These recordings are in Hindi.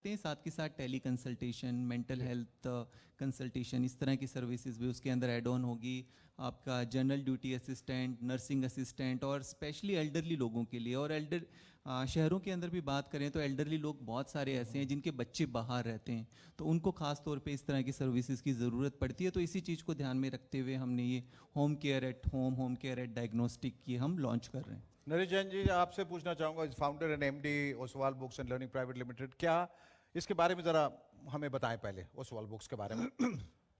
सकते हैं। साथ के साथ tele consultation, mental health consultation, इस तरह की सर्विसेज भी उसके अंदर ऐड ऑन होगी। आपका general duty assistant, nursing assistant, और स्पेशली एल्डरली लोगों के लिए। और शहरों के अंदर भी बात करें तो एल्डरली लोग बहुत सारे ऐसे हैं जिनके बच्चे बाहर रहते हैं, तो उनको खास तौर पे इस तरह की सर्विसेज की ज़रूरत पड़ती है। तो इसी चीज़ को ध्यान में रखते हुए हमने ये home care at home, home care at diagnostic ये हम लॉन्च कर रहे हैं। नरेश जैन जी, आपसे पूछना चाहूँगा, founder and MD Oswal books and learning private limited, क्या इसके बारे में ज़रा हमें बताएं पहले, ओसवाल बुक्स के बारे में।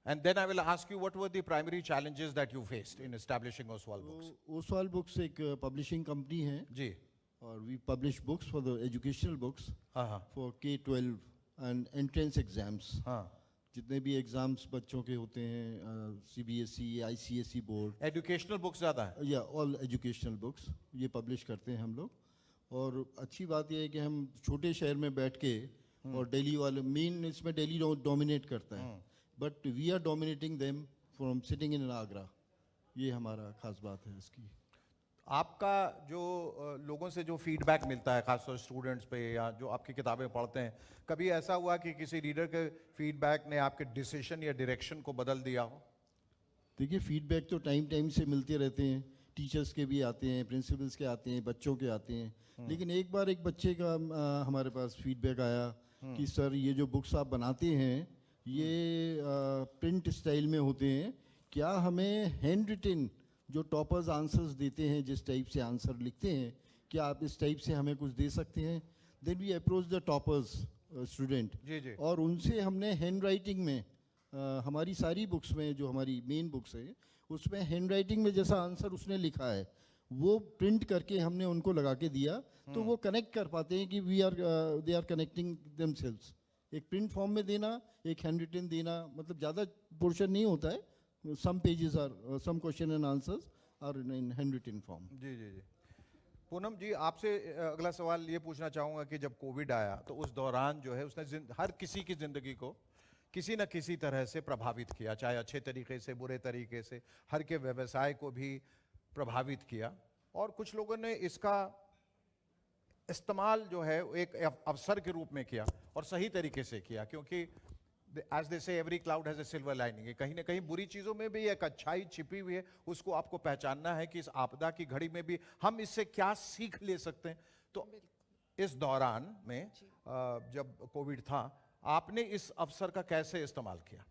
And then I will ask you what were the primary challenges that you faced in establishing Oswal books. Oswal books एक पब्लिशिंग कंपनी है जी। और we publish books for the educational books हाँ for K-12 and entrance exams. हाँ। जितने भी एग्जाम्स बच्चों के होते हैं, CBSE, ICSE board, educational books ज़्यादा है या ऑल एजुकेशनल बुक्स ये पब्लिश करते हैं हम लोग। और अच्छी बात यह है कि हम छोटे शहर में बैठ के, और दिल्ली वाले मेन इसमें दिल्ली डोमिनेट करता है, but we are dominating them from sitting in Agra. ये हमारा खास बात है इसकी। आपका जो लोगों से जो फीडबैक मिलता है, खासतौर स्टूडेंट्स पे या जो आपकी किताबें पढ़ते हैं, कभी ऐसा हुआ कि किसी रीडर के फीडबैक ने आपके डिसीजन या डायरेक्शन को बदल दिया हो? देखिए, फीडबैक तो टाइम टाइम से मिलते रहते हैं, टीचर्स के भी आते हैं, प्रिंसिपल्स के आते हैं, बच्चों के आते हैं। लेकिन एक बार एक बच्चे का हमारे पास फीडबैक आया कि सर ये जो बुक्स आप बनाते हैं ये प्रिंट स्टाइल में होते हैं, क्या हमें हैंड रिटन जो टॉपर्स आंसर्स देते हैं, जिस टाइप से आंसर लिखते हैं, क्या आप इस टाइप से हमें कुछ दे सकते हैं? Then we approach the toppers student, और उनसे हमने हैंड राइटिंग में हमारी सारी बुक्स में, जो हमारी मेन बुक्स है उसमें हैंड राइटिंग में जैसा आंसर उसने लिखा है वो प्रिंट करके हमने उनको लगा के दिया, तो वो कनेक्ट कर पाते हैं कि दे आर कनेक्टिंग देमसेल्व्स। एक प्रिंट फॉर्म में देना, एक हैंड रिटन देना, मतलब ज़्यादा पोर्शन नहीं होता है। some pages are some question and answers are in handwritten form. जी जी जी। पूनम जी, आपसे अगला सवाल ये पूछना चाहूँगा कि जब कोविड आया तो उस दौरान जो है उसने हर किसी की ज़िंदगी को किसी न किसी तरह से प्रभावित किया, चाहे अच्छे तरीके से, बुरे तरीके से, हर के व्यवसाय को भी प्रभावित किया। और कुछ लोगों ने इसका इस्तेमाल जो है एक अवसर के रूप में किया और सही तरीके से किया, क्योंकि as they say every cloud has a silver lining। कहीं ना कहीं बुरी चीज़ों में भी एक अच्छाई छिपी हुई है, उसको आपको पहचानना है कि इस आपदा की घड़ी में भी हम इससे क्या सीख ले सकते हैं। तो इस दौरान में जब कोविड था, आपने इस अवसर का कैसे इस्तेमाल किया?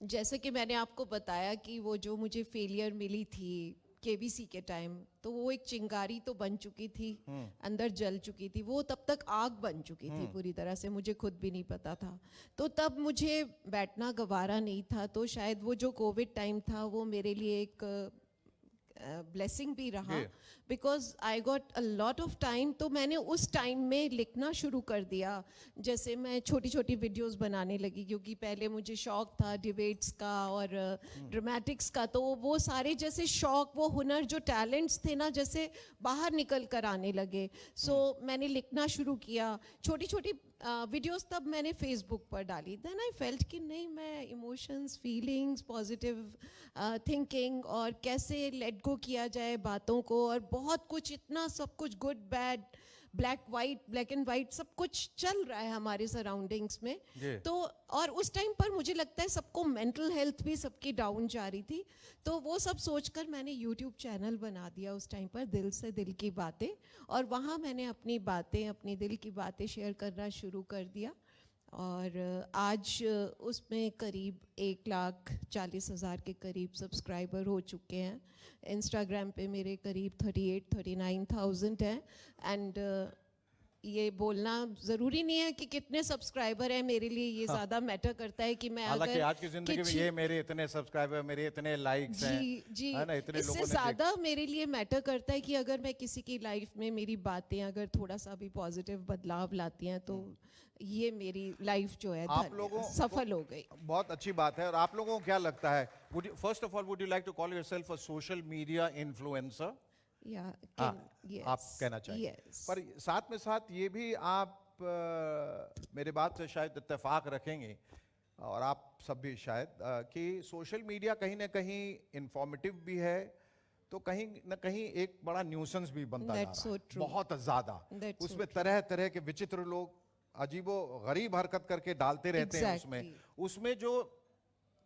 जैसे कि मैंने आपको बताया कि वो जो मुझे फेलियर मिली थी KBC के टाइम, तो वो एक चिंगारी तो बन चुकी थी, अंदर जल चुकी थी, वो तब तक आग बन चुकी थी पूरी तरह से, मुझे खुद भी नहीं पता था। तो तब मुझे बैठना गवारा नहीं था, तो शायद वो जो कोविड टाइम था वो मेरे लिए एक ब्लेसिंग भी रहा, because I got a lot of time. तो मैंने उस टाइम में लिखना शुरू कर दिया। जैसे मैं छोटी छोटी वीडियोस बनाने लगी, क्योंकि पहले मुझे शौक था डिबेट्स का और ड्रामेटिक्स का, तो वो सारे जैसे शौक, वो हुनर, जो टैलेंट्स थे ना, जैसे बाहर निकल कर आने लगे। सो मैंने लिखना शुरू किया, छोटी छोटी वीडियोस तब मैंने फेसबुक पर डाली। देन आई फेल्ट कि नहीं, मैं इमोशंस, फीलिंग्स, पॉजिटिव थिंकिंग और कैसे लेट गो किया जाए बातों को, और बहुत कुछ, इतना सब कुछ, good bad, black and white सब कुछ चल रहा है हमारे सराउंडिंग्स में। तो और उस टाइम पर मुझे लगता है सबको मेंटल हेल्थ भी सबकी डाउन जा रही थी, तो वो सब सोचकर मैंने यूट्यूब चैनल बना दिया उस टाइम पर, दिल से दिल की बातें, और वहाँ मैंने अपनी बातें, अपनी दिल की बातें शेयर करना शुरू कर दिया। और आज उसमें करीब 1,40,000 के करीब सब्सक्राइबर हो चुके हैं। इंस्टाग्राम पे मेरे करीब 38-39,000 हैं। एंड ये बोलना ज़रूरी नहीं है कि कितने सब्सक्राइबर हैं, मेरे लिए ये ज़्यादा मैटर करता है कि मैं हालांकि अगर आज की जिंदगी में ये मेरे इतने सब्सक्राइबर, मेरे इतने लाइक्स हैं, जी है ना, इतने इससे लोगों ने ज़्यादा मेरे लिए मैटर करता है कि अगर मैं किसी की लाइफ में मेरी बातें अगर थोड़ा सा भी पॉजिटिव बदलाव लाती हैं, तो ये मेरी लाइफ जो है आप लोगों सफल हो गई। बहुत अच्छी बात है। और आप लोगों को क्या लगता है, first of all would you like to call yourself a social media influencer? आप कहना चाहिए। पर साथ में साथ ये भी आप मेरे बात से शायद इत्तेफाक रखेंगे, और आप सब भी शायद, कि सोशल मीडिया कहीं ना कहीं इंफॉर्मेटिव भी है, तो कहीं ना कहीं एक बड़ा न्यूसेंस भी बनता जा रहा है, बहुत ज्यादा। उसमें तरह तरह के विचित्र लोग अजीबो गरीब हरकत करके डालते रहते हैं उसमें, Exactly. उसमें जो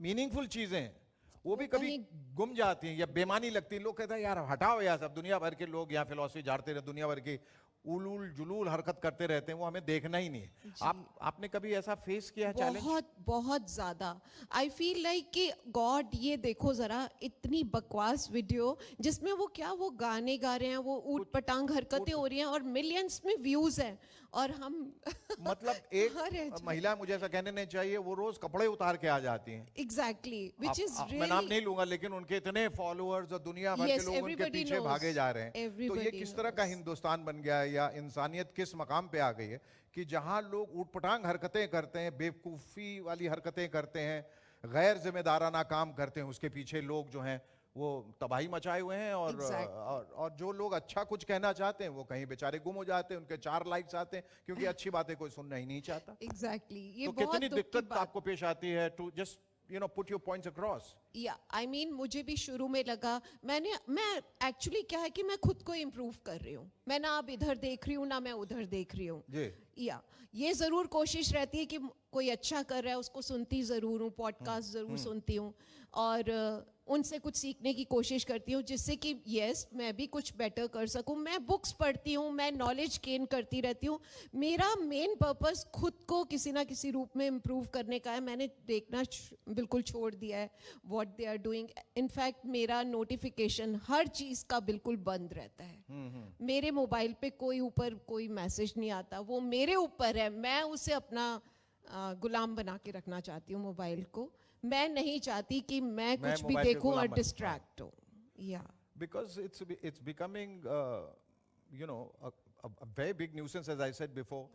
मीनिंगफुल चीजें हैं वो भी वो कभी गुम जाती हैं या बेमानी लगती है। लोग कहते हैं यार हटाओ यार, सब दुनिया भर के लोग यहाँ फिलॉसफी झाड़ते रहे, दुनिया भर की उलूल जुलूल हरकत करते रहते हैं, वो हमें देखना ही नहीं है। आपने कभी ऐसा फेस किया है चैलेंज? बहुत बहुत ज्यादा। आई फील लाइक कि गॉड ये देखो जरा, इतनी बकवास वीडियो जिसमें वो क्या वो गाने गा रहे हैं, वो ऊट पटांग हरकतें हो रही हैं और मिलियंस में व्यूज हैं और हम मतलब एक महिला, मुझे ऐसा कहने नहीं चाहिए, वो रोज कपड़े उतार के आ जाती हैं। एग्जैक्टली व्हिच इज मैं नाम नहीं लूंगा, लेकिन उनके इतने फॉलोअर्स और दुनिया भर के Yes, लोग उनके everybody पीछे knows. भागे जा रहे हैं। तो ये Everybody किस तरह का हिंदुस्तान बन गया है, या इंसानियत किस मकाम पे आ गई है कि जहां लोग ऊटपटांग हरकतें करते हैं, बेवकूफी वाली हरकतें करते हैं, गैर जिम्मेदाराना काम करते हैं, उसके पीछे लोग जो हैं वो तबाही मचाए हुए हैं। और Exactly. और जो लोग अच्छा कुछ कहना चाहते हैं वो कहीं बेचारे गुम हो जाते हैं, उनके 4 लाइक्स आते हैं क्योंकि अच्छी बातें कोई सुनना ही नहीं चाहता। एग्जैक्टली ये तो बहुत कितनी दुख की दिक्कत बात। आपको पेश आती है to just put your points across? या आई मीन मुझे भी शुरू में लगा, मैं एक्चुअली क्या है कि मैं खुद को इम्प्रूव कर रही हूँ, मैं ना अब इधर देख रही हूँ ना मैं उधर देख रही हूँ। जी। या ये जरूर कोशिश रहती है कि कोई अच्छा कर रहा है उसको सुनती जरूर हूँ, पॉडकास्ट जरूर सुनती हूँ और उनसे कुछ सीखने की कोशिश करती हूँ जिससे कि यस मैं भी कुछ बेटर कर सकूँ। मैं बुक्स पढ़ती हूँ, मैं नॉलेज गेन करती रहती हूँ। मेरा मेन पर्पस खुद को किसी ना किसी रूप में इम्प्रूव करने का है। मैंने देखना बिल्कुल छोड़ दिया है what they are doing. In fact मेरा नोटिफिकेशन हर चीज़ का बिल्कुल बंद रहता है। मेरे मोबाइल पे कोई ऊपर कोई मैसेज नहीं आता, वो मेरे ऊपर है, मैं उसे अपना गुलाम बना के रखना चाहती हूँ मोबाइल को। मैं नहीं चाहती कि मैं कुछ भी मोबाइल के देखूं और गुलाम बन- डिस्ट्रैक्ट हूँ। या Because it's becoming a very big nuisance, as I said before,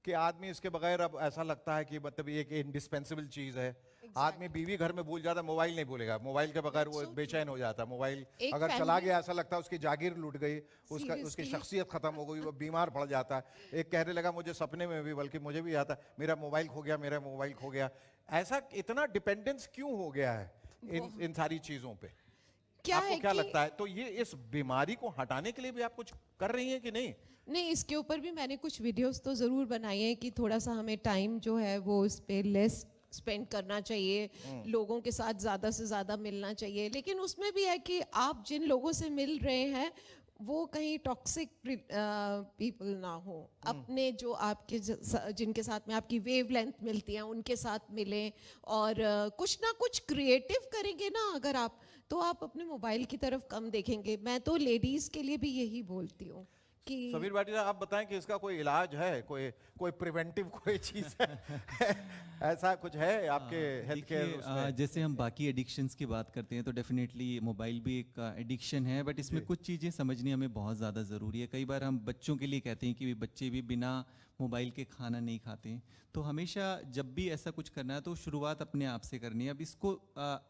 कि आदमी इसके बगैर अब ऐसा लगता है कि मतलब ये एक इंडिस्पेंसिबल चीज है। आदमी बीवी घर में भूल जाता, मोबाइल नहीं भूलेगा, मोबाइल के बगैर वो बेचैन हो जाता। मोबाइल एक अगर चला family- गया ऐसा लगता है उसकी जागीर लूट गई, उसकी Seriously? शख्सियत खत्म हो गई, वो बीमार पड़ जाता है। एक कहने लगा मुझे सपने में भी, बल्कि मुझे भी आता, मेरा मोबाइल खो गया, मेरा मोबाइल खो गया। ऐसा इतना डिपेंडेंस क्यों हो गया है इन सारी चीजों पे? क्या आपको है क्या कि लगता है? तो ये इस बीमारी को हटाने के लिए भी आप कुछ कर रही हैं कि नहीं? नहीं, इसके ऊपर भी मैंने कुछ वीडियोस तो ज़रूर बनाई हैं कि थोड़ा सा हमें टाइम जो है वो उस पे लेस स्पेंड करना चाहिए, लोगों के साथ ज़्यादा से ज़्यादा मिलना चाहिए। लेकिन उसमें भी है कि आप जिन लोगों से मिल रहे हैं वो कहीं टॉक्सिक पीपल ना हो। अपने जो आपके जिनके साथ में आपकी वेव लेंथ मिलती है उनके साथ मिलें और कुछ ना कुछ क्रिएटिव करेंगे ना अगर आप, तो आप अपने मोबाइल की तरफ कम देखेंगे। मैं तो लेडीज के लिए भी यही बोलती हूँ कि समीर भाटी साहब, आप बताएं कि इसका कोई इलाज है, कोई प्रिवेंटिव कोई चीज है? ऐसा कुछ है आपके हेल्थ केयर देखिए, उसमें? जैसे हम बाकी एडिक्शंस की बात करते हैं तो डेफिनेटली मोबाइल भी एक एडिक्शन है, बट इसमें कुछ चीज़ें समझनी हमें बहुत ज़्यादा ज़रूरी है। कई बार हम बच्चों के लिए कहते हैं कि बच्चे भी बिना मोबाइल के खाना नहीं खाते, तो हमेशा जब भी ऐसा कुछ करना है तो शुरुआत अपने आप से करनी है। अब इसको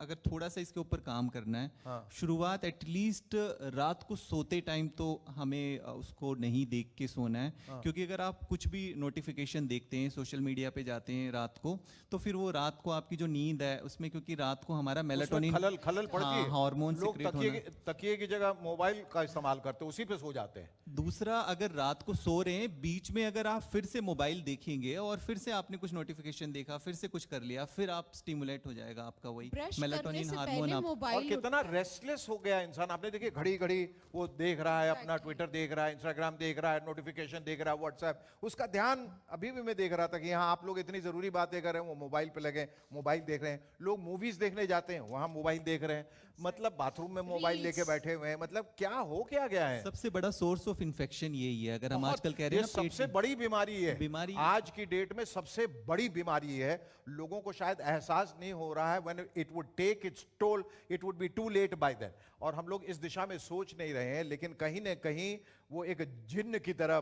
अगर थोड़ा सा इसके ऊपर काम करना है, शुरुआत एटलीस्ट रात को सोते टाइम तो हमें उसको नहीं देख के सोना है, क्योंकि अगर आप कुछ भी नोटिफिकेशन देखते हैं, सोशल मीडिया पे जाते हैं रात को, तो फिर वो रात को आपकी जो नींद है उसमें, क्योंकि रात को हमारा मेलाटोनिन खलल पड़ती है। हार्मोन लोग सिक्रेट होना। तकिए की जगह मोबाइल का इस्तेमाल करते हैं, उसी पे सो जाते हैं। दूसरा, अगर रात को सो रहे हैं, बीच में अगर आप फिर से मोबाइल देखेंगे और फिर से आपने कुछ नोटिफिकेशन देखा, फिर से कुछ कर लिया, फिर आप स्टिमुलेट हो जाएगा आपका वही ब्रश मेलाटोनिन करने से हार्मोन। पहले आप और मोबाइल कितना रेस्टलेस हो गया इंसान। आपने देखिए घड़ी घड़ी वो देख रहा है, अपना ट्विटर देख रहा है, इंस्टाग्राम देख रहा है, नोटिफिकेशन देख रहा है, व्हाट्सएप। उसका ध्यान, अभी भी मैं देख रहा था कि यहाँ आप लोग इतनी जरूरी बातें कर रहे हैं, वो मोबाइल पे लगे, मोबाइल देख रहे हैं। लोग मूवीज देखने जाते हैं, वहां मोबाइल देख रहे हैं, मतलब बाथरूम में मोबाइल लेके बैठे हुए हैं। मतलब क्या हो क्या गया है? सबसे बड़ा सोर्स ऑफ इन्फेक्शन यही है। अगर हम बहुत- आजकल कह रहे ये हैं ना, पेट सबसे में- बड़ी बीमारी है, बीमारी- आज की डेट में सबसे बड़ी बीमारी है। लोगों को शायद एहसास नहीं हो रहा है। When it would take its toll, it would be too late by then. और हम लोग इस दिशा में सोच नहीं रहे हैं, लेकिन कहीं ना कहीं वो एक जिन्न की तरह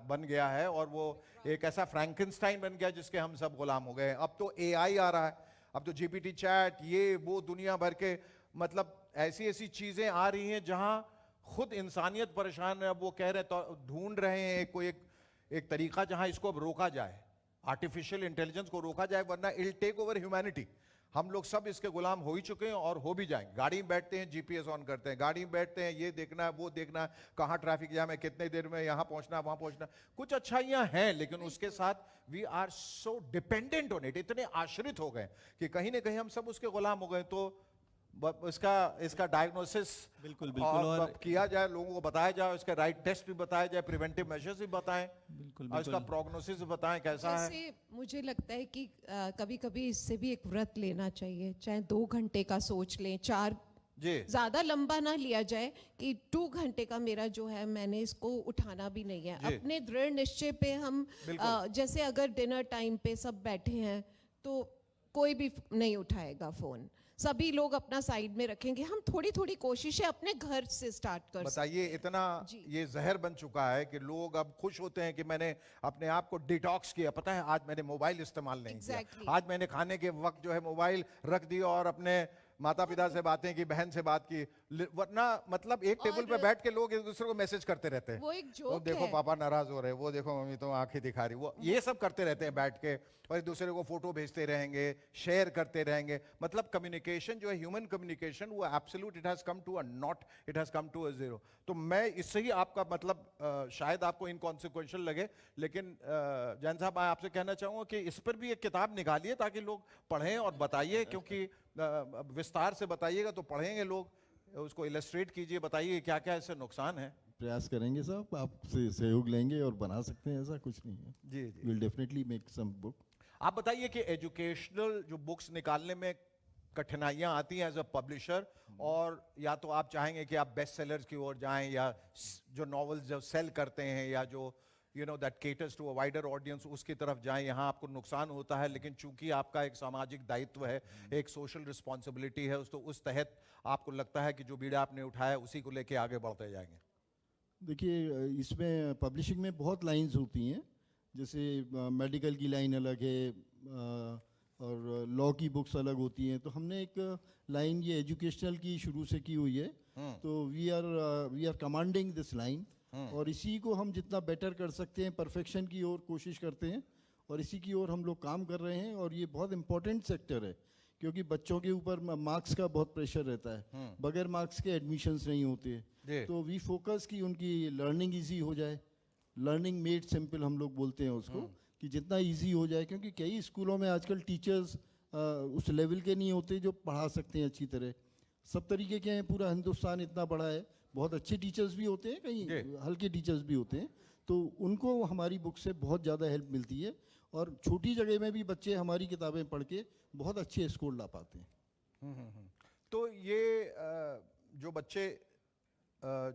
बन गया है, और वो एक ऐसा फ्रैंकेनस्टाइन बन गया जिसके हम सब गुलाम हो गए हैं। अब तो एआई आ रहा है, अब तो जीपीटी चैट, ये वो दुनिया भर के, मतलब ऐसी ऐसी चीजें आ रही हैं जहां खुद इंसानियत परेशान है। अब वो कह रहे तो ढूंढ रहे हैं कोई एक तरीका जहां इसको अब रोका जाए, आर्टिफिशियल इंटेलिजेंस को रोका जाए, वरना इट टेक ओवर ह्यूमैनिटी। हम लोग सब इसके गुलाम हो ही चुके हैं और हो भी जाएंगे। गाड़ी में बैठते हैं, जीपीएस ऑन करते हैं, गाड़ी में बैठते हैं, ये देखना है, वो देखना है, कहाँ ट्रैफिक जाम है, कितने देर में यहाँ पहुंचना है, वहां पहुंचना है। कुछ अच्छाइयां हैं, लेकिन उसके साथ we are so dependent on it, इतने आश्रित हो गए कि कहीं ना कहीं हम सब उसके गुलाम हो गए। तो इसका डायग्नोसिस बिल्कुल बिल्कुल, और किया जाए, लोगों को बताया जाए, इसके राइट टेस्ट भी बताया जाए, प्रिवेंटिव मेजर्स भी बताएं, बिल्कुल और इसका बिल्कुल प्रोग्नोसिस भी बताएं कैसा है। जैसे मुझे लगता है कि कभी कभी इससे भी एक व्रत लेना चाहिए, चाहे 2 घंटे का सोच लें, 4, जी ज्यादा लंबा ना लिया जाए कि 2 घंटे का मेरा जो है मैंने इसको उठाना भी नहीं है। जी। अपने दृढ़ निश्चय पे हम जैसे अगर डिनर टाइम पे सब बैठे हैं तो कोई भी नहीं उठाएगा फोन, सभी लोग अपना साइड में रखेंगे। हम थोड़ी थोड़ी कोशिशें अपने घर से स्टार्ट कर सकते बताइए, इतना जी। ये जहर बन चुका है कि लोग अब खुश होते हैं कि मैंने अपने आप को डिटॉक्स किया, पता है आज मैंने मोबाइल इस्तेमाल नहीं Exactly. किया, आज मैंने खाने के वक्त जो है मोबाइल रख दिया और अपने माता पिता से बातें की, बहन से बात की, वरना मतलब एक टेबल पे बैठ के लोग एक दूसरे को मैसेज करते रहते हैं। वो एक तो जोक देखो है। पापा नाराज हो रहे हैं, वो देखो मम्मी तो आंखें दिखा रही, वो ये सब करते रहते हैं बैठ के, और एक दूसरे को फोटो भेजते रहेंगे, शेयर करते रहेंगे। मतलब कम्युनिकेशन जो है, ह्यूमन कम्युनिकेशन, वो absolute, it has come to a naught, it has come to a zero. तो मैं इससे ही आपका मतलब शायद आपको इनकॉन्सिक्वेंशियल लगे, लेकिन जैन साहब मैं आपसे कहना चाहूंगा कि इस पर भी एक किताब निकालिए ताकि लोग पढ़ें और बताइए, क्योंकि विस्तार से बताइएगा तो पढ़ेंगे लोग, उसको इलस्ट्रेट कीजिए, बताइए क्या क्या इससे नुकसान है। प्रयास करेंगे साहब, आपसे सहयोग लेंगे और बना सकते हैं, ऐसा कुछ नहीं है। जी जी। Will definitely make some book. आप बताइए कि एजुकेशनल जो बुक्स निकालने में कठिनाइयां आती हैं एज अ पब्लिशर, और या तो आप चाहेंगे कि आप बेस्ट सेलर्स की ओर जाएं, या जो नॉवेल्स जो सेल करते हैं, या जो that caters to a wider audience, उसकी तरफ जाएं। यहाँ आपको नुकसान होता है, लेकिन चूंकि आपका एक सामाजिक दायित्व है, एक सोशल रिस्पॉन्सिबिलिटी है, तो उस तहत आपको लगता है कि जो बीड़ा आपने उठाया उसी को लेके आगे बढ़ते जाएंगे। देखिए, इसमें पब्लिशिंग में बहुत लाइंस होती हैं, जैसे मेडिकल की लाइन अलग है, और लॉ की बुक्स अलग होती हैं। तो हमने एक लाइन ये एजुकेशनल की शुरू से की हुई है, तो we are commanding this line, और इसी को हम जितना बेटर कर सकते हैं, परफेक्शन की ओर कोशिश करते हैं, और इसी की ओर हम लोग काम कर रहे हैं। और ये बहुत इंपॉर्टेंट सेक्टर है, क्योंकि बच्चों के ऊपर मार्क्स का बहुत प्रेशर रहता है, बगैर मार्क्स के एडमिशन्स नहीं होते। जी। तो वी फोकस कि उनकी लर्निंग इजी हो जाए, लर्निंग मेड सिंपल हम लोग बोलते हैं उसको, कि जितना इजी हो जाए, क्योंकि कई स्कूलों में आजकल टीचर्स उस लेवल के नहीं होते जो पढ़ा सकते हैं अच्छी तरह। सब तरीके के हैं, पूरा हिंदुस्तान इतना बड़ा है, बहुत अच्छे टीचर्स भी होते हैं, कहीं हल्के टीचर्स भी होते हैं, तो उनको हमारी बुक से बहुत ज़्यादा हेल्प मिलती है। और छोटी जगह में भी बच्चे हमारी किताबें पढ़ के बहुत अच्छे स्कोर ला पाते हैं। तो ये जो बच्चे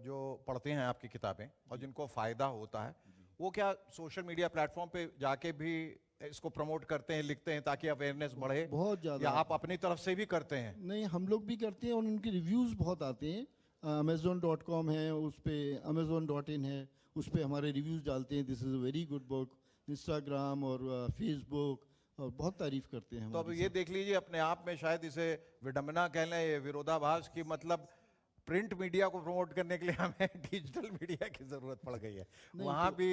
जो पढ़ते हैं आपकी किताबें और जिनको फायदा होता है, वो क्या सोशल मीडिया प्लेटफॉर्म पे जाके भी इसको प्रमोट करते हैं, लिखते हैं ताकि अवेयरनेस बढ़े, बहुत ज़्यादा। या आप अपनी तरफ से भी करते हैं? नहीं, हम लोग भी करते हैं, और उनके रिव्यूज़ बहुत आते हैं। Amazon.com है, उस पर Amazon.in है, उस पर हमारे रिव्यूज़ डालते हैं, this is a very good book. Instagram और फेसबुक, और बहुत तारीफ करते हैं तो अब हमारी ये सब। देख लीजिए, अपने आप में शायद इसे विडंबना कह लें, ये विरोधाभास की, मतलब प्रिंट मीडिया को प्रमोट करने के लिए हमें डिजिटल मीडिया की जरूरत पड़ गई है, वहां भी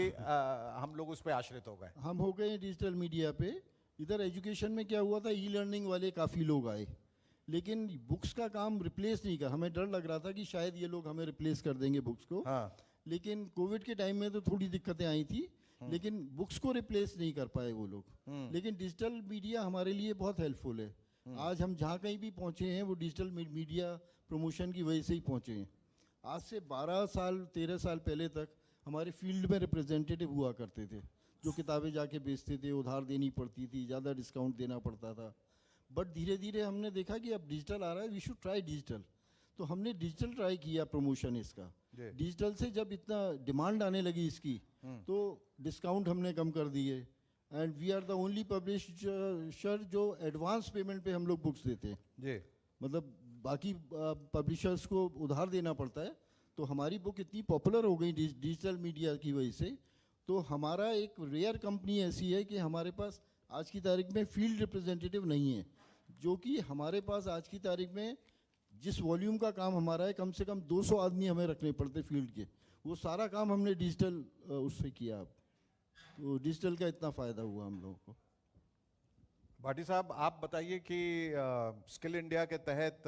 हम लोग उस पर आश्रित हो गए। हम हो गए डिजिटल मीडिया पे। इधर एजुकेशन में क्या हुआ था, ई लर्निंग वाले काफ़ी लोग आए, लेकिन बुक्स का काम रिप्लेस नहीं कर, हमें डर लग रहा था कि शायद ये लोग हमें रिप्लेस कर देंगे बुक्स को। हाँ। लेकिन कोविड के टाइम में तो थोड़ी दिक्कतें आई थी, लेकिन बुक्स को रिप्लेस नहीं कर पाए वो लोग। लेकिन डिजिटल मीडिया हमारे लिए बहुत हेल्पफुल है। आज हम जहाँ कहीं भी पहुँचे हैं, वो डिजिटल मीडिया प्रमोशन की वजह से ही पहुँचे हैं। आज से 12 साल 13 साल पहले तक हमारे फील्ड में रिप्रेजेंटेटिव हुआ करते थे, जो किताबें जाके बेचते थे, उधार देनी पड़ती थी, ज़्यादा डिस्काउंट देना पड़ता था। बट धीरे धीरे हमने देखा कि अब डिजिटल आ रहा है, वी शुड ट्राई डिजिटल, तो हमने डिजिटल ट्राई किया प्रमोशन इसका। डिजिटल से जब इतना डिमांड आने लगी इसकी, तो डिस्काउंट हमने कम कर दिए, and we are the only publisher जो एडवांस पेमेंट पे हम लोग बुक्स देते हैं। जी। मतलब बाकी पब्लिशर्स को उधार देना पड़ता है, तो हमारी बुक इतनी पॉपुलर हो गई डिजिटल मीडिया की वजह से। तो हमारा एक रेयर कंपनी ऐसी है कि हमारे पास आज की तारीख में फील्ड रिप्रेजेंटेटिव नहीं है, जो कि हमारे पास आज की तारीख में जिस वॉल्यूम का काम हमारा है, कम से कम 200 आदमी हमें रखने पड़ते फील्ड के, वो सारा काम हमने डिजिटल उससे किया। अब तो डिजिटल का इतना फ़ायदा हुआ हम लोगों को। भाटी साहब, आप बताइए कि स्किल इंडिया के तहत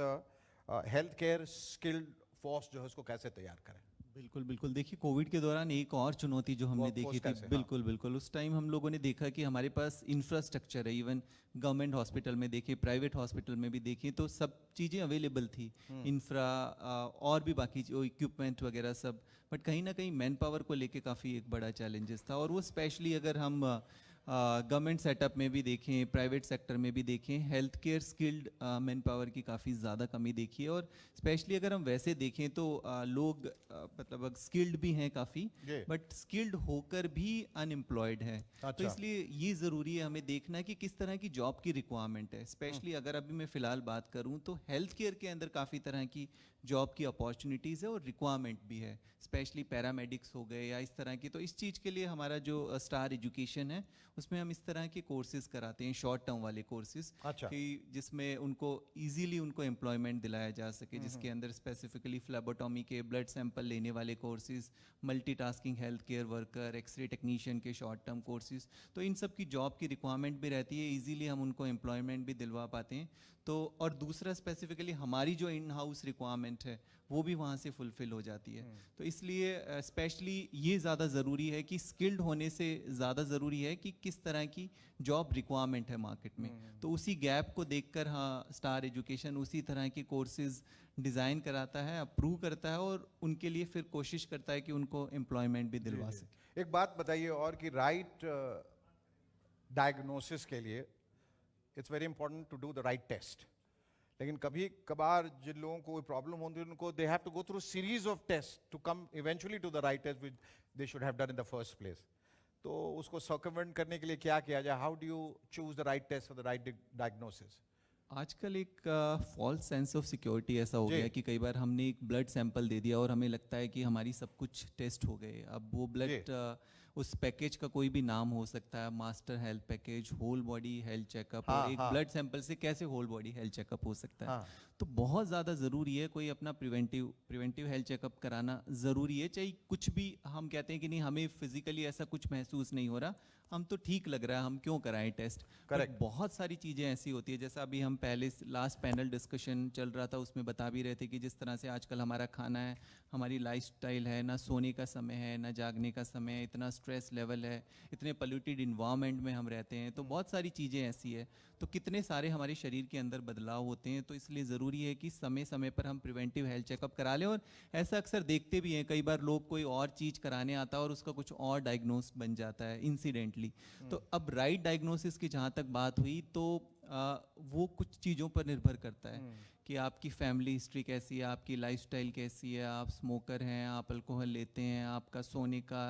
हेल्थ केयर स्किल्ड फोर्स जो है उसको कैसे तैयार करें? बिल्कुल बिल्कुल, देखिए कोविड के दौरान एक और चुनौती जो हमने Workforce देखी थी, कैसे, हाँ। बिल्कुल बिल्कुल, उस टाइम हम लोगों ने देखा कि हमारे पास इंफ्रास्ट्रक्चर है, इवन गवर्नमेंट हॉस्पिटल में देखिए, प्राइवेट हॉस्पिटल में भी देखिए, तो सब चीज़ें अवेलेबल थी, इंफ्रा और भी बाकी जो इक्विपमेंट वगैरह सब, बट कहीं ना कहीं मैन पावर को लेके काफ़ी एक बड़ा चैलेंजेस था। और वो स्पेशली अगर हम गवर्नमेंट सेटअप में भी देखें, प्राइवेट सेक्टर में भी देखें, health care skilled man power की काफ़ी ज़्यादा कमी देखी है। और स्पेशली अगर हम वैसे देखें तो लोग मतलब स्किल्ड भी हैं काफ़ी, जी। बट स्किल्ड होकर भी अनएम्प्लॉयड है। तो अच्छा। इसलिए ये ज़रूरी है हमें देखना कि किस तरह की जॉब की रिक्वायरमेंट है। स्पेशली अगर अभी मैं फ़िलहाल बात करूँ तो हेल्थ केयर के अंदर काफ़ी तरह की जॉब की अपॉर्चुनिटीज़ है और रिक्वायरमेंट भी है, स्पेशली पैरामेडिक्स हो गए या इस तरह की। तो इस चीज़ के लिए हमारा जो स्टार एजुकेशन है उसमें हम इस तरह के कोर्सेज कराते हैं, शॉर्ट टर्म वाले कोर्सेज, अच्छा। कि जिसमें उनको इजीली उनको एम्प्लॉयमेंट दिलाया जा सके, जिसके अंदर स्पेसिफिकली फ्लेबोटॉमी के ब्लड सैंपल लेने वाले courses, multitasking health care worker, X ray technician के शॉर्ट टर्म कोर्सेज। तो इन सब की जॉब की रिक्वायरमेंट भी रहती है, इजीली हम उनको एम्प्लॉयमेंट भी दिलवा पाते हैं। तो और दूसरा स्पेसिफिकली हमारी जो इन हाउस रिक्वायरमेंट है वो भी वहाँ से फुलफिल हो जाती है। तो इसलिए स्पेशली ये ज़्यादा ज़रूरी है कि स्किल्ड होने से ज़्यादा ज़रूरी है कि किस तरह की जॉब रिक्वायरमेंट है मार्केट में। तो उसी गैप को देखकर हाँ, स्टार एजुकेशन उसी तरह के कोर्सेज डिज़ाइन कराता है, अप्रूव करता है और उनके लिए फिर कोशिश करता है कि उनको एम्प्लॉयमेंट भी दिलवा सके। एक बात बताइए और कि राइट डायग्नोसिस के लिए it's very important to do the right test. लेकिन कभी कभार जिन लोगों को कोई प्रॉब्लम होती है उनको they have to go through series of test to come eventually to the right test which they should have done in the first place. तो उसको सर्कमवेंट करने के लिए क्या किया जाए? How do you choose the right test for the right diagnosis? आजकल एक फॉल्स सेंस ऑफ सिक्योरिटी ऐसा हो जी। गया कि कई बार हमने एक ब्लड सैंपल दे दिया और हमें लगता है कि हमारी सब कुछ टेस्ट हो गए। अब वो ब्लड उस पैकेज का कोई भी नाम हो सकता है, master health package, whole body health checkup, हाँ, और एक हाँ। ब्लड सैंपल से कैसे होल बॉडी हेल्थ चेकअप हो सकता है? हाँ। तो बहुत ज़्यादा ज़रूरी है कोई अपना प्रिवेंटिव हेल्थ चेकअप कराना ज़रूरी है। चाहे कुछ भी हम कहते हैं कि नहीं हमें फिजिकली ऐसा कुछ महसूस नहीं हो रहा, हम तो ठीक लग रहा है, हम क्यों कराएं टेस्ट? Correct. बहुत सारी चीज़ें ऐसी होती है, जैसा अभी हम पहले लास्ट पैनल डिस्कशन चल रहा था उसमें बता भी रहे थे कि जिस तरह से आजकल हमारा खाना है, हमारी लाइफस्टाइल है, ना सोने का समय है ना जागने का समय है, इतना स्ट्रेस लेवल है, इतने पोल्यूटेड इन्वायरमेंट में हम रहते हैं, तो बहुत सारी चीज़ें ऐसी है, तो कितने सारे हमारे शरीर के अंदर बदलाव होते हैं। तो इसलिए ज़रूरी है कि समय समय पर हम प्रिवेंटिव हेल्थ चेकअप करा लें। और ऐसा अक्सर देखते भी हैं, कई बार लोग कोई और चीज़ कराने आता है और उसका कुछ और डायग्नोस बन जाता है इंसिडेंटली। तो अब राइट डायग्नोसिस की जहाँ तक बात हुई तो वो कुछ चीज़ों पर निर्भर करता है कि आपकी फैमिली हिस्ट्री कैसी है, आपकी लाइफस्टाइल कैसी है, आप स्मोकर हैं, आप अल्कोहल लेते हैं, आपका सोने का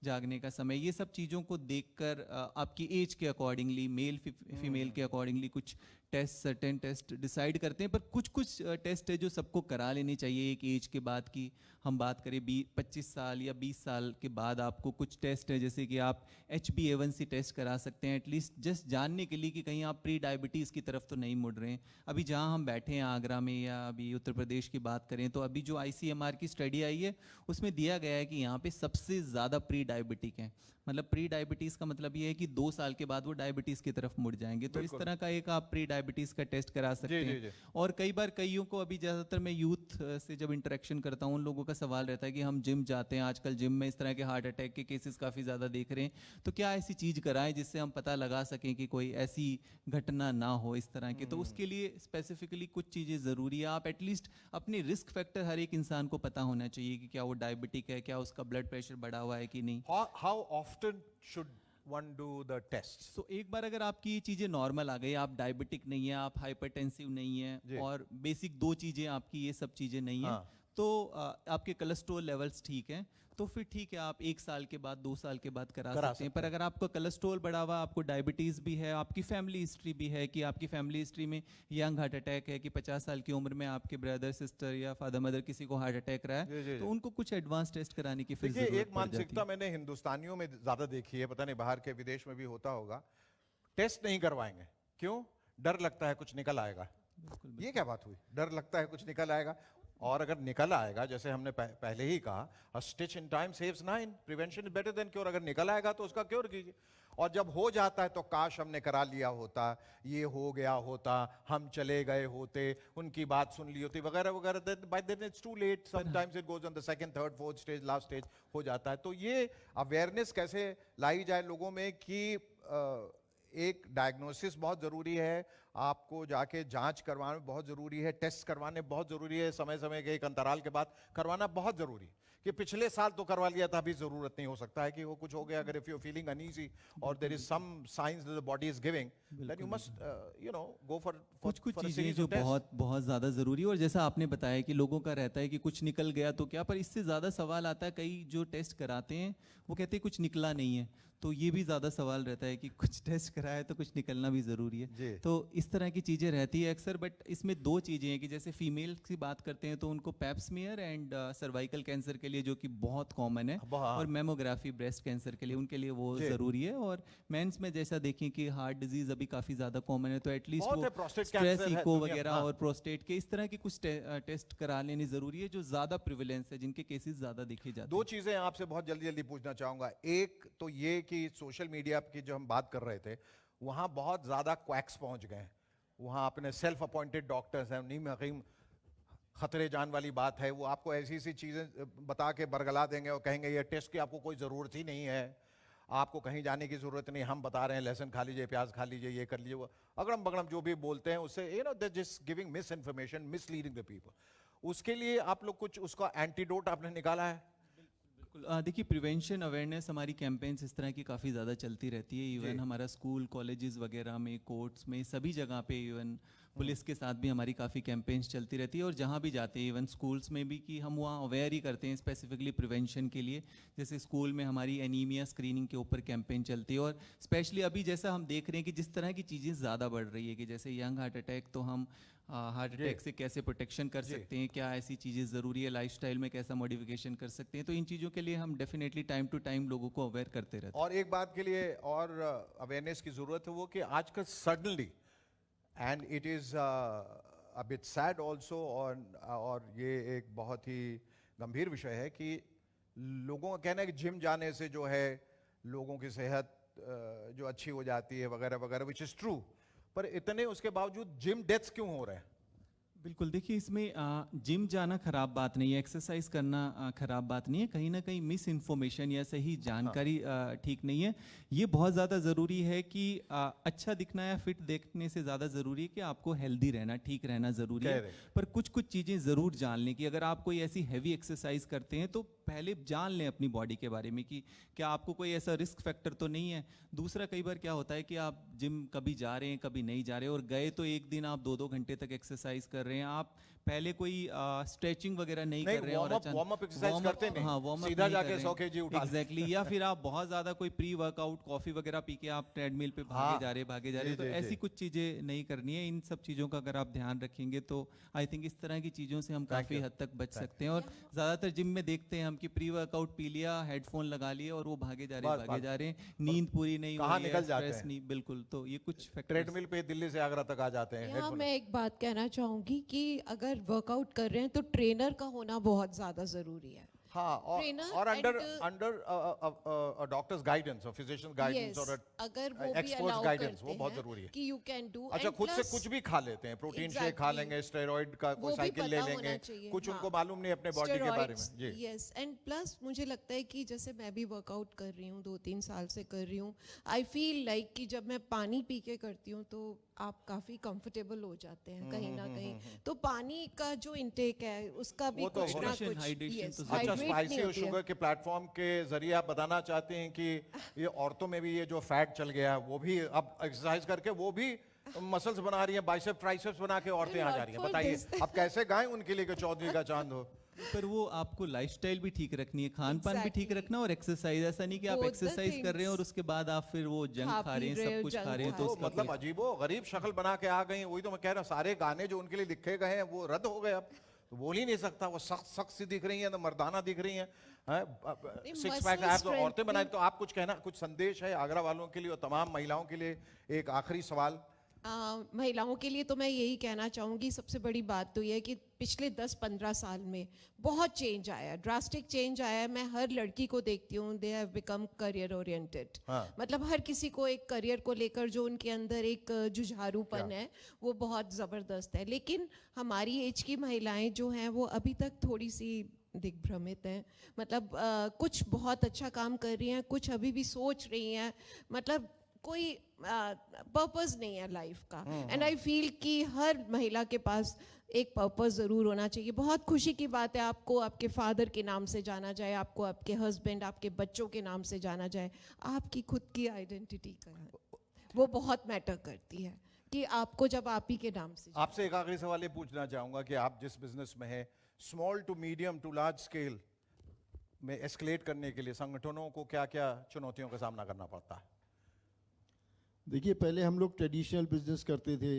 जागने का समय, ये सब चीज़ों को देखकर आपकी एज के अकॉर्डिंगली, मेल फीमेल के अकॉर्डिंगली कुछ टेस्ट, सर्टेन टेस्ट डिसाइड करते हैं। पर कुछ कुछ टेस्ट है जो सबको करा लेनी चाहिए एक एज के बाद की। हम बात करें 25 साल या 20 साल के बाद आपको कुछ टेस्ट है, जैसे कि आप HbA1c टेस्ट करा सकते हैं, एटलीस्ट जस्ट जानने के लिए कि कहीं आप प्री डायबिटीज़ की तरफ तो नहीं मुड़ रहे हैं। अभी जहाँ हम बैठे हैं आगरा में या अभी उत्तर प्रदेश की बात करें तो अभी जो ICMR की स्टडी आई है उसमें दिया गया है कि यहाँ पे सबसे ज़्यादा प्री डायबिटिक हैं। मतलब प्री डायबिटीज़ का मतलब ये है कि 2 साल के बाद वो डायबिटीज़ की तरफ मुड़ जाएंगे। तो इस तरह का एक आप प्री डायबिटीज़ का टेस्ट करा सकते जी, हैं। जी। और कई बार कईयों को, अभी ज़्यादातर मैं यूथ से जब इंटरेक्शन करता हूँ उन लोगों का सवाल रहता है कि हम जिम जाते हैं, आजकल जिम में इस तरह के हार्ट अटैक के केसेस काफ़ी ज़्यादा देख रहे हैं, तो क्या ऐसी चीज़ कराएं जिससे हम पता लगा सकें कि कोई ऐसी घटना ना हो इस तरह की? तो उसके लिए स्पेसिफिकली कुछ चीज़ें ज़रूरी है। आप एटलीस्ट अपने रिस्क फैक्टर हर एक इंसान को पता होना चाहिए कि क्या वो डायबिटिक है, क्या उसका ब्लड प्रेशर बढ़ा हुआ है कि नहीं। How often should one do the tests? तो एक बार अगर आपकी ये चीज़ें नॉर्मल आ गई, आप डायबिटिक नहीं है, आप हाइपरटेंसिव नहीं जी। है और बेसिक 2 चीज़ें आपकी ये सब चीज़ें नहीं है, हाँ। तो आपके कोलेस्ट्रॉल लेवल्स ठीक हैं, तो फिर ठीक है, आप 1 साल के बाद 2 साल के बाद करा सकते हैं। पर अगर आपका कोलेस्ट्रॉल बढ़ा हुआ, आपको डायबिटीज़ भी है, आपकी फैमिली हिस्ट्री भी है कि आपकी फैमिली हिस्ट्री में यंग हार्ट अटैक है, कि 50 साल की उम्र में आपके ब्रदर सिस्टर या फादर मदर किसी को हार्ट अटैक रहा जी, है, जी, तो जी। उनको कुछ एडवांस टेस्ट कराने की फिर देखिए, जरूरत एक पड़ जाती मानसिकता है। मैंने हिंदुस्तानियों में ज्यादा देखी है, पता नहीं बाहर के विदेश में भी होता होगा। टेस्ट नहीं करवाएंगे, क्यों? डर लगता है कुछ निकल आएगा। ये क्या बात हुई? डर लगता है कुछ निकल आएगा। और अगर निकल आएगा, जैसे हमने पहले ही कहा, अ stitch in time saves 9, prevention is better than cure. अगर निकल आएगा तो उसका क्योर कीजिए। और जब हो जाता है तो काश हमने करा लिया होता, ये हो गया होता, हम चले गए होते, उनकी बात सुन ली होती वगैरह वगैरह। By then it's too late, sometimes it goes on the second, third, fourth stage, last stage हो जाता है। तो ये अवेयरनेस कैसे लाई जाए लोगों में कि एक डायग्नोसिस बहुत ज़रूरी है, आपको जाके जांच करवाना बहुत ज़रूरी है, टेस्ट करवाने बहुत ज़रूरी है, समय समय के एक अंतराल के बाद करवाना बहुत ज़रूरी है। कि पिछले साल तो करवा लिया था, अभी ज़रूरत नहीं, हो सकता है कि वो कुछ हो गया। अगर इफ यू फीलिंग अनईजी और there is some science that the body is giving, then you must you know go for कुछ चीज़ें जो बहुत बहुत ज़्यादा ज़रूरी है। और जैसा आपने बताया कि लोगों का रहता है कि कुछ निकल गया तो क्या, पर इससे ज़्यादा सवाल आता है, कई जो टेस्ट कराते हैं वो कहते हैं कुछ निकला नहीं है, तो ये भी ज़्यादा सवाल रहता है कि कुछ टेस्ट कराया तो कुछ निकलना भी ज़रूरी जी। है। तो इस तरह की चीज़ें रहती है अक्सर। बट इसमें दो चीज़ें हैं कि जैसे फीमेल की बात करते हैं तो उनको पैप्समियर एंड सर्वाइकल कैंसर के लिए, जो कि बहुत कॉमन है, हाँ। और मेमोग्राफी ब्रेस्ट कैंसर के लिए, उनके लिए वो जी। ज़रूरी है। और मेंस में जैसा देखें कि हार्ट डिजीज़ अभी काफ़ी ज़्यादा कॉमन है, तो एटलीस्ट बहुत वो है, prostate स्ट्रेस cancer है इको दुनिया- वगैरह हाँ। और प्रोस्टेट के इस तरह के कुछ टेस्ट करा लेनी ज़रूरी है, जो ज़्यादा प्रिविलेंस है, जिनके केसेस ज़्यादा देखे जाते दो हैं। चीजें आपसे बहुत जल्दी जल्दी पूछना चाहूंगा। एक तो ये कि सोशल मीडिया की जो हम बात कर रहे थे, वहां बहुत ज्यादा क्वैक्स पहुंच गए हैं। वहां अपने सेल्फ अपॉइंटेड डॉक्टर्स हैं, नीम हकीम, खतरे जान वाली बात है। वो आपको ऐसी ऐसी चीजें बता के बरगला देंगे और कहेंगे ये टेस्ट की आपको कोई जरूरत ही नहीं है, आपको कहीं जाने की जरूरत नहीं, हम बता रहे हैं लहसुन खा लीजिए, प्याज खा लीजिए, ये कर लीजिए, वो अगड़म बगड़म जो भी बोलते हैं, उससे you know they just giving miss information, misleading the people. उसके लिए आप लोग कुछ उसका एंटीडोट आपने निकाला है? बिल्कुल, देखिए प्रिवेंशन अवेयरनेस हमारी कैंपेन्स इस तरह की काफ़ी ज़्यादा चलती रहती है। इवन हमारा स्कूल कॉलेजेस वगैरह में, कोर्ट्स में, सभी जगह पे, इवन पुलिस के साथ भी हमारी काफ़ी कैंपेन्स चलती रहती है। और जहाँ भी जाते हैं, इवन स्कूल्स में भी, कि हम वहाँ अवेयर ही करते हैं स्पेसिफिकली प्रिवेंशन के लिए। जैसे स्कूल में हमारी एनीमिया स्क्रीनिंग के ऊपर कैंपेन चलती है। और स्पेशली अभी जैसा हम देख रहे हैं कि जिस तरह की चीज़ें ज़्यादा बढ़ रही है, कि जैसे यंग हार्ट अटैक, तो हम हार्ट अटैक से कैसे प्रोटेक्शन कर सकते हैं, क्या ऐसी चीज़ें ज़रूरी है, लाइफस्टाइल में कैसा मॉडिफिकेशन कर सकते हैं, तो इन चीज़ों के लिए हम डेफिनेटली टाइम टू टाइम लोगों को अवेयर करते रहते हैं। और एक बात के लिए और अवेयरनेस की जरूरत है, वो कि आजकल suddenly, and it is a bit sad also, और ये एक बहुत ही गंभीर विषय है कि लोगों का कहना है कि जिम जाने से जो है लोगों की सेहत जो अच्छी हो जाती है वगैरह वगैरह, विच इज ट्रू, पर इतने उसके बावजूद जिम डेथ्स क्यों हो रहे हैं? बिल्कुल, देखिए इसमें जिम जाना खराब बात नहीं है, एक्सरसाइज करना खराब बात नहीं है, कहीं ना कहीं मिस इन्फॉर्मेशन या सही जानकारी ठीक नहीं है। ये बहुत ज़्यादा ज़रूरी है कि अच्छा दिखना या फिट देखने से ज़्यादा ज़रूरी है कि आपको हेल्दी रहना, ठीक रहना ज़रूरी है। पर कुछ कुछ चीज़ें ज़रूर जान लें कि अगर आप कोई ऐसी हैवी एक्सरसाइज करते हैं तो पहले जान लें अपनी बॉडी के बारे में कि क्या आपको कोई ऐसा रिस्क फैक्टर तो नहीं है। दूसरा, कई बार क्या होता है कि आप जिम कभी जा रहे हैं कभी नहीं जा रहे, और गए तो एक दिन आप 2-2 घंटे तक एक्सरसाइज कर रहे हैं, आप पहले कोई स्ट्रेचिंग वगैरह नहीं कर रहे हैं, और वार्म अप एक्सरसाइज करते नहीं, हाँ, वार्म अप सीधा जाके 100 kg उठा एग्जैक्टली, या फिर आप बहुत ज़्यादा कोई प्री वर्कआउट कॉफ़ी वगैरह पी के आप ट्रेडमिल पे भागे जा रहे हैं, तो ऐसी कुछ चीज़ें नहीं करनी है। इन सब चीज़ों का अगर आप ध्यान रखेंगे तो आई थिंक इस तरह की चीज़ों से हम काफ़ी हद तक बच सकते हैं। और ज़्यादातर जिम में देखते हैं हम कि प्री वर्कआउट पी लिया, हेडफोन लगा लिए और वो भागे जा रहे हैं, नींद पूरी नहीं हो कहाँ रही है, निकल जाते स्ट्रेस हैं? नहीं, बिल्कुल। तो ये कुछ फैक्टर ट्रेडमिल पे दिल्ली से आगरा तक आ जाते हैं। यहाँ मैं एक बात कहना चाहूंगी कि अगर वर्कआउट कर रहे हैं तो ट्रेनर का होना बहुत ज्यादा जरूरी है। हाँ, Trainer और under and, under doctors guidance और फिजिशियन गाइडेंस Yes, और अगर वो भी एक्सपर्ट्स allow गाइडेंस, वो करते बहुत हैं जरूरी है। कि यू कैन डू। अच्छा, खुद से कुछ भी खा लेते हैं, प्रोटीन शेक खा Exactly. लेंगे, स्टेरॉइड का वो कोई भी साइकिल ले पता लेंगे, होना चाहिए, कुछ हाँ। उनको मालूम नहीं अपने बॉडी के बारे में। जी, यस, एंड प्लस मुझे लगता है कि जैसे मैं भी वर्कआउट कर रही हूँ, 2-3 साल से कर रही हूँ, आई फील लाइक कि जब मैं पानी पी के करती हूँ तो आप काफी कंफर्टेबल हो जाते हैं कहीं ना कहीं। तो पानी का जो इंटेक है उसका भी वो तो कुछ ना hydration- कुछ, hydration yes, तो अच्छा, hydrate नहीं स्पाइसी और होती है। शुगर के प्लेटफॉर्म के जरिए आप बताना चाहते हैं कि ये औरतों में भी ये जो फैट चल गया है, वो भी अब एक्सरसाइज करके वो भी मसल्स बना रही हैं, बाइसेप ट्राइसेप्स बना के औरतें आ जा रही हैं। For बताइए this. अब कैसे गाएं उनके लिए कि चौधरी का चांद हो। पर वो आपको लाइफस्टाइल भी ठीक रखनी है, खान पान भी ठीक Exactly. रखना, और एक्सरसाइज। ऐसा नहीं कि आप Both the एक्सरसाइज कर रहे हैं और things. उसके बाद आप फिर वो जंक खा खा पी रहे हैं, रहे सब हो, कुछ junk खा रहे हैं, खा तो तो उसका मतलब कोई- अजीबो गरीब शक्ल बना के आ गई। वही तो मैं कह रहा हूँ, सारे गाने जो उनके लिए लिखे गए हैं वो रद्द हो गए, अब तो बोल ही नहीं सकता। वो सख्त सख्त सी दिख रही हैं, तो मर्दाना दिख रही हैं, सिक्स पैक muscle एब्स तो औरतें strength बनाई। भी- तो आप कुछ कहना, कुछ संदेश है आगरा वालों के लिए और तमाम महिलाओं के लिए? एक आखिरी सवाल महिलाओं के लिए तो मैं यही कहना चाहूँगी, सबसे बड़ी बात तो ये है कि पिछले 10-15 साल में बहुत चेंज आया है, ड्रास्टिक चेंज आया है। मैं हर लड़की को देखती हूँ, they have become career oriented. हाँ। मतलब हर किसी को एक करियर को लेकर जो उनके अंदर एक जुझारूपन है वो बहुत ज़बरदस्त है। लेकिन हमारी एज की महिलाएं जो हैं वो अभी तक थोड़ी सी दिग्भ्रमित हैं। मतलब कुछ बहुत अच्छा काम कर रही हैं, कुछ अभी भी सोच रही हैं, मतलब कोई पर्पस नहीं है लाइफ का। एंड आई फील कि हर महिला के पास एक पर्पस ज़रूर होना चाहिए। बहुत खुशी की बात है आपको आपके फादर के नाम से जाना जाए, आपको आपके हस्बैंड, आपके बच्चों के नाम से जाना जाए। आपकी खुद की आइडेंटिटी वो बहुत मैटर करती है कि आपको जब आप ही के नाम से आपसे एक आखिरी सवाल ये पूछना चाहूंगा कि आप जिस बिजनेस में हैं, small to medium to large scale में एस्केलेट करने के लिए संगठनों को क्या क्या चुनौतियों का सामना करना पड़ता है? देखिए, पहले हम लोग ट्रेडिशनल बिजनेस करते थे,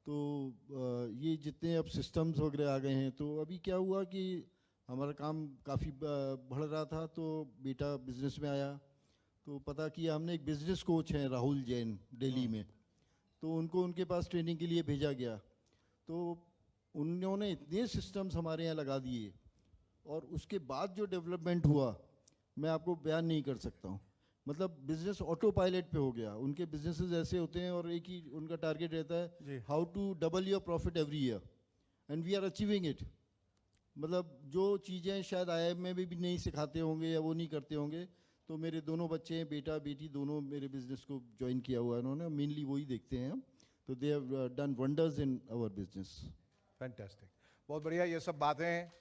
तो ये जितने अब सिस्टम्स वगैरह आ गए हैं, तो अभी क्या हुआ कि हमारा काम काफ़ी बढ़ रहा था, तो बेटा बिजनेस में आया, तो पता किया हमने एक बिजनेस कोच हैं राहुल जैन दिल्ली में, तो उनको उनके पास ट्रेनिंग के लिए भेजा गया। तो उन्होंने इतने सिस्टम्स हमारे यहाँ लगा दिए, और उसके बाद जो डेवलपमेंट हुआ मैं आपको बयान नहीं कर सकता हूँ। मतलब बिजनेस ऑटो पायलट पे हो गया। उनके बिजनेसेस ऐसे होते हैं और एक ही उनका टारगेट रहता है, how to double your profit every year, and we are achieving it. मतलब जो चीज़ें शायद IIM में भी नहीं सिखाते होंगे या वो नहीं करते होंगे, तो मेरे दोनों बच्चे हैं, बेटा बेटी दोनों मेरे बिजनेस को ज्वाइन किया हुआ है उन्होंने, मेनली वही देखते हैं हम, तो they have done wonders in our business. Fantastic, बहुत बढ़िया। ये सब बातें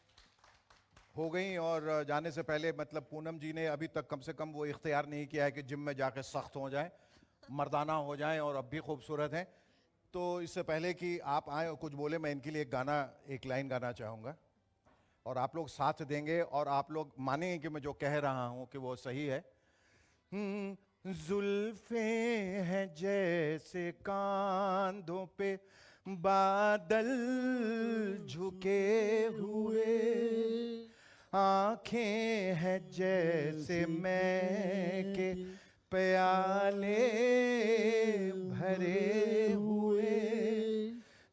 हो गई, और जाने से पहले मतलब पूनम जी ने अभी तक कम से कम वो इख्तियार नहीं किया है कि जिम में जाकर सख्त हो जाएं, मर्दाना हो जाएं, और अब भी खूबसूरत हैं। तो इससे पहले कि आप आए और कुछ बोले, मैं इनके लिए एक गाना, एक लाइन गाना चाहूँगा, और आप लोग साथ देंगे और आप लोग मानेंगे कि मैं जो कह रहा हूँ कि वो सही है। जुल्फे हैं जैसे कांधों पे बादल झुके हुए, आंखें हैं जैसे मैं के प्याले भरे हुए,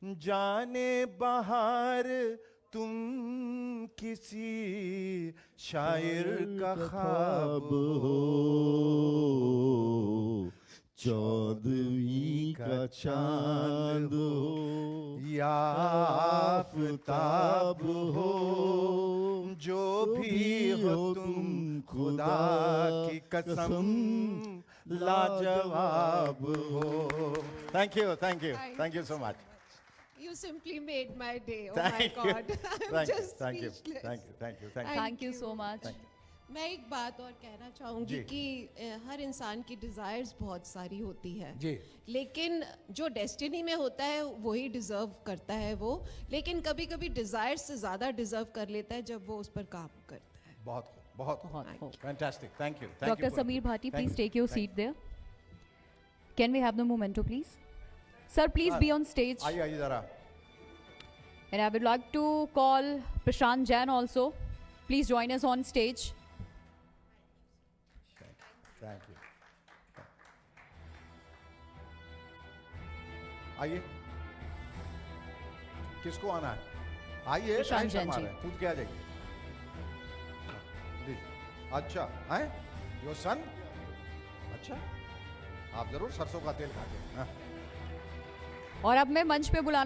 जाने बाहर तुम किसी शायर का ख्वाब हो, चौदहवीं का चांद हो या आफताब हो, जो भी हो तुम खुदा की कसम लाजवाब हो। Thank you, thank you, thank you so much. You simply made my day. Oh my God. I'm just thank you, speechless. thank you, thank you, thank you. Thank you so much. मैं एक बात और कहना चाहूँगी जी। कि हर इंसान की डिज़ायर्स बहुत सारी होती है जी। लेकिन जो डेस्टिनी में होता है वही डिज़र्व करता है वो, लेकिन कभी कभी डिज़ायर से ज़्यादा डिज़र्व कर लेता है जब वो उस पर काम करता है। बहुत बहुत बहुत fantastic, thank you. Dr. Sameer Bhati, please take your seat there. Can we have the memento, please? Sir, please be on stage. आइए आइए जरा। And I would like to call Prashant Jain also. Please join us on stage. Thank you. आइए, किसको आना है? आइए, प्रशांत काहे जैन शर्मा जी। रहे हैं? कूद के आ जाइए। जी, अच्छा है योर सन। अच्छा, आप जरूर सरसों का तेल खाते हैं। हाँ। और अब मैं मंच पे बुलाना